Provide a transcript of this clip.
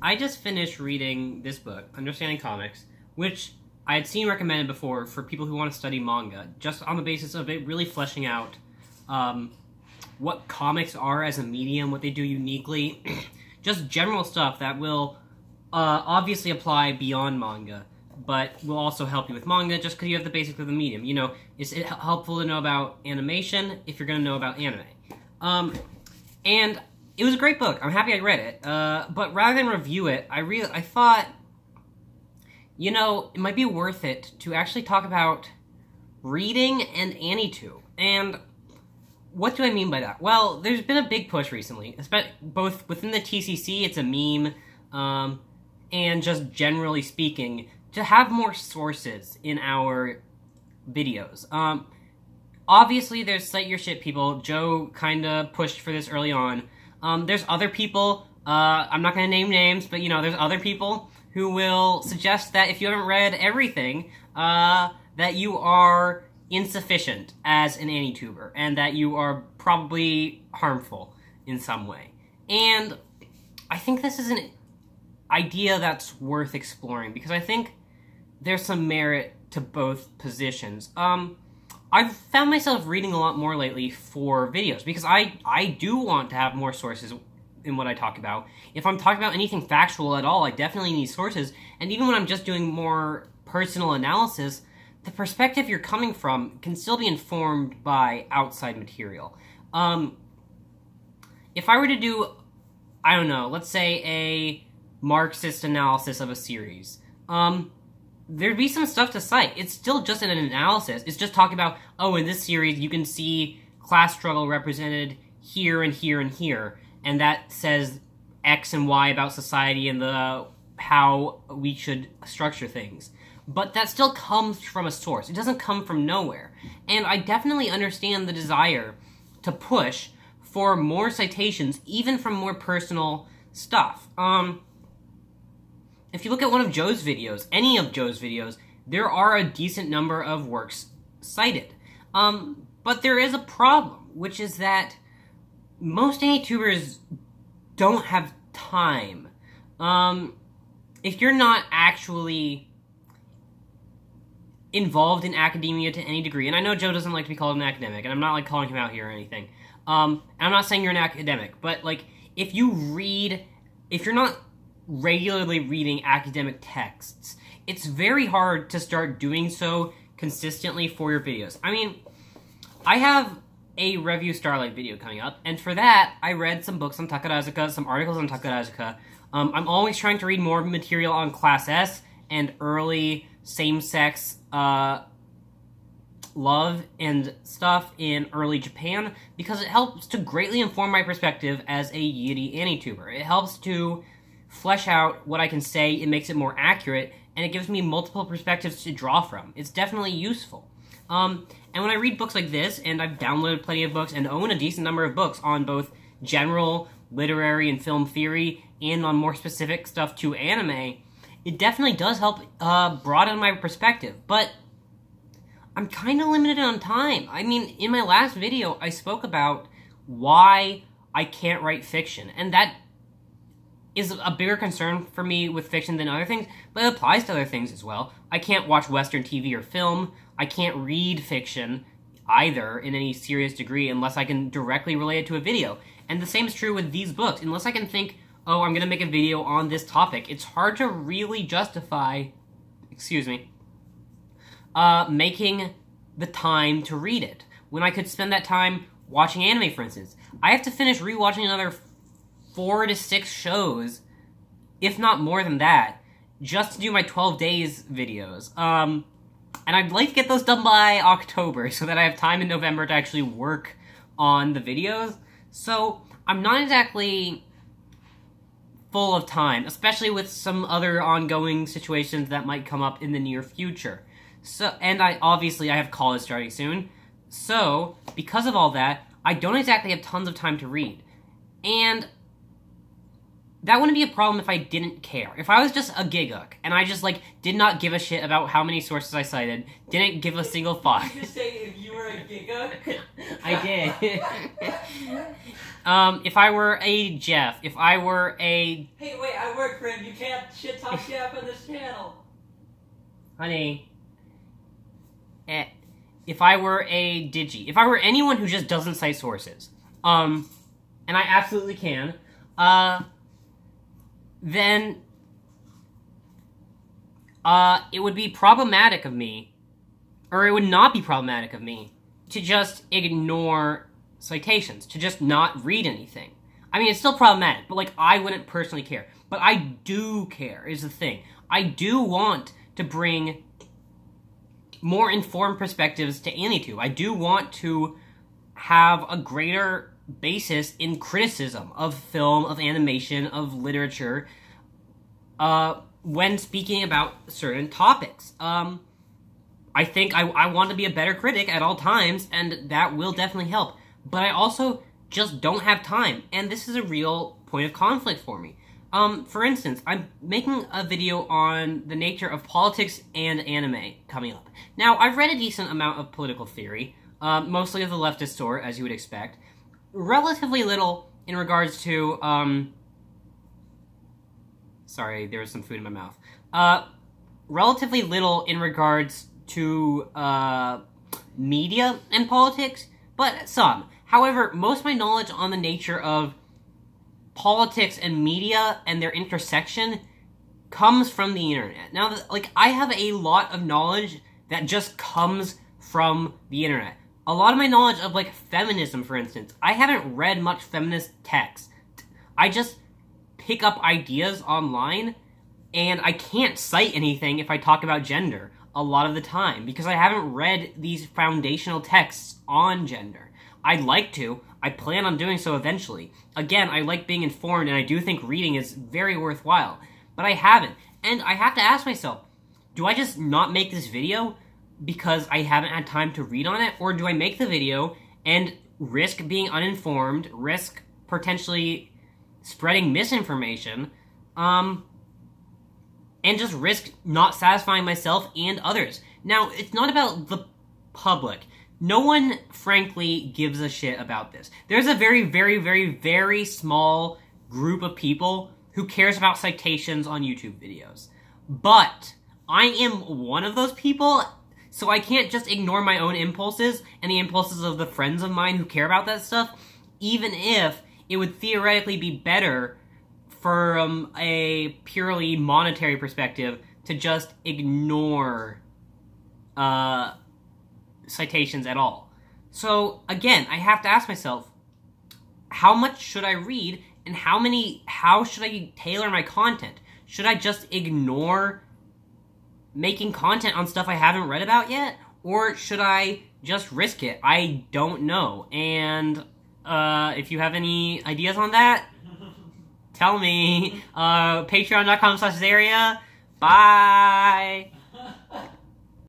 I just finished reading this book, Understanding Comics, which I had seen recommended before for people who want to study manga, just on the basis of it really fleshing out what comics are as a medium, what they do uniquely, just general stuff that will obviously apply beyond manga, but will also help you with manga just because you have the basics of the medium. You know, it's helpful to know about animation if you're going to know about anime. And it was a great book. I'm happy I read it. But rather than review it, I thought, you know, it might be worth it to actually talk about reading and Anitube. And what do I mean by that? Well, there's been a big push recently, both within the TCC, it's a meme, and just generally speaking, to have more sources in our videos. Obviously, there's Cite Your Shit people. Joe kind of pushed for this early on. There's other people, I'm not going to name names, but, you know, there's other people who will suggest that if you haven't read everything, that you are insufficient as an Anituber, and that you are probably harmful in some way. And I think this is an idea that's worth exploring, because I think there's some merit to both positions. I've found myself reading a lot more lately for videos, because I do want to have more sources in what I talk about. If I'm talking about anything factual at all, I definitely need sources, and even when I'm just doing more personal analysis, the perspective you're coming from can still be informed by outside material. If I were to do, I don't know, let's say a Marxist analysis of a series, there'd be some stuff to cite. It's still just an analysis. It's just talking about, oh, in this series, you can see class struggle represented here and here and here, and that says X and Y about society and how we should structure things. But that still comes from a source. It doesn't come from nowhere. And I definitely understand the desire to push for more citations, even from more personal stuff. If you look at one of Joe's videos, any of Joe's videos, there are a decent number of works cited. But there is a problem, which is that most Anitubers don't have time. If you're not actually involved in academia to any degree, and I know Joe doesn't like to be called an academic, and I'm not, like, calling him out here or anything. And I'm not saying you're an academic, but, like, if you're not regularly reading academic texts, it's very hard to start doing so consistently for your videos. I mean, I have a Review Starlight video coming up, and for that, I read some books on Takarazuka, some articles on Takarazuka. I'm always trying to read more material on Class S and early same-sex love and stuff in early Japan, because it helps to greatly inform my perspective as a Yuri Anituber. It helps to flesh out what I can say, it makes it more accurate, and it gives me multiple perspectives to draw from. It's definitely useful. And when I read books like this, and I've downloaded plenty of books and own a decent number of books on both general, literary, and film theory, and on more specific stuff to anime, it definitely does help broaden my perspective, but I'm kind of limited on time. I mean, in my last video, I spoke about why I can't write fiction, and that is a bigger concern for me with fiction than other things, but it applies to other things as well. I can't watch Western TV or film. I can't read fiction either in any serious degree unless I can directly relate it to a video. And the same is true with these books. Unless I can think, oh, I'm going to make a video on this topic, it's hard to really justify, making the time to read it, when I could spend that time watching anime, for instance. I have to finish rewatching another 4 to 6 shows, if not more than that, just to do my 12 days videos. And I'd like to get those done by October, so that I have time in November to actually work on the videos. So, I'm not exactly full of time, especially with some other ongoing situations that might come up in the near future. So, and obviously I have college starting soon, so, because of all that, I don't exactly have tons of time to read. And that wouldn't be a problem if I didn't care. If I was just a gigook, and I just, like, did not give a shit about how many sources I cited, didn't give a single fuck. Did you just say if you were a gigook? I did. If I were a Jeff, if I were a... Hey, wait, I work for him. You can't shit talk Jeff on this channel. Honey. If I were a Digi, if I were anyone who just doesn't cite sources, and I absolutely can, then, it would be problematic of me, or it would not be problematic of me, to just ignore citations, to just not read anything. I mean, it's still problematic, but, like, I wouldn't personally care. But I do care, is the thing. I do want to bring more informed perspectives to Anitube. I do want to have a greater basis in criticism of film, of animation, of literature, when speaking about certain topics. I think I want to be a better critic at all times, and that will definitely help. But I also just don't have time, and this is a real point of conflict for me. For instance, I'm making a video on the nature of politics and anime coming up. Now, I've read a decent amount of political theory, mostly of the leftist sort, as you would expect. Relatively little in regards to, sorry, there was some food in my mouth. Relatively little in regards to, media and politics, but some. However, most of my knowledge on the nature of politics and media and their intersection comes from the internet. Now, like, I have a lot of knowledge that just comes from the internet. A lot of my knowledge of, like, feminism, for instance, I haven't read much feminist text. I just pick up ideas online, and I can't cite anything if I talk about gender a lot of the time, because I haven't read these foundational texts on gender. I'd like to. I plan on doing so eventually. Again, I like being informed, and I do think reading is very worthwhile. But I haven't. And I have to ask myself, do I just not make this video because I haven't had time to read on it? Or do I make the video and risk being uninformed, risk potentially spreading misinformation, and just risk not satisfying myself and others? Now, it's not about the public. No one, frankly, gives a shit about this. There's a very, very, very, very small group of people who cares about citations on YouTube videos. But I am one of those people, so I can't just ignore my own impulses and the impulses of the friends of mine who care about that stuff, even if it would theoretically be better from a purely monetary perspective to just ignore, citations at all. So, again, I have to ask myself, how much should I read, and how should I tailor my content? Should I just ignore making content on stuff I haven't read about yet? Or should I just risk it? I don't know. And, if you have any ideas on that, tell me. Patreon.com/Zaria. Bye!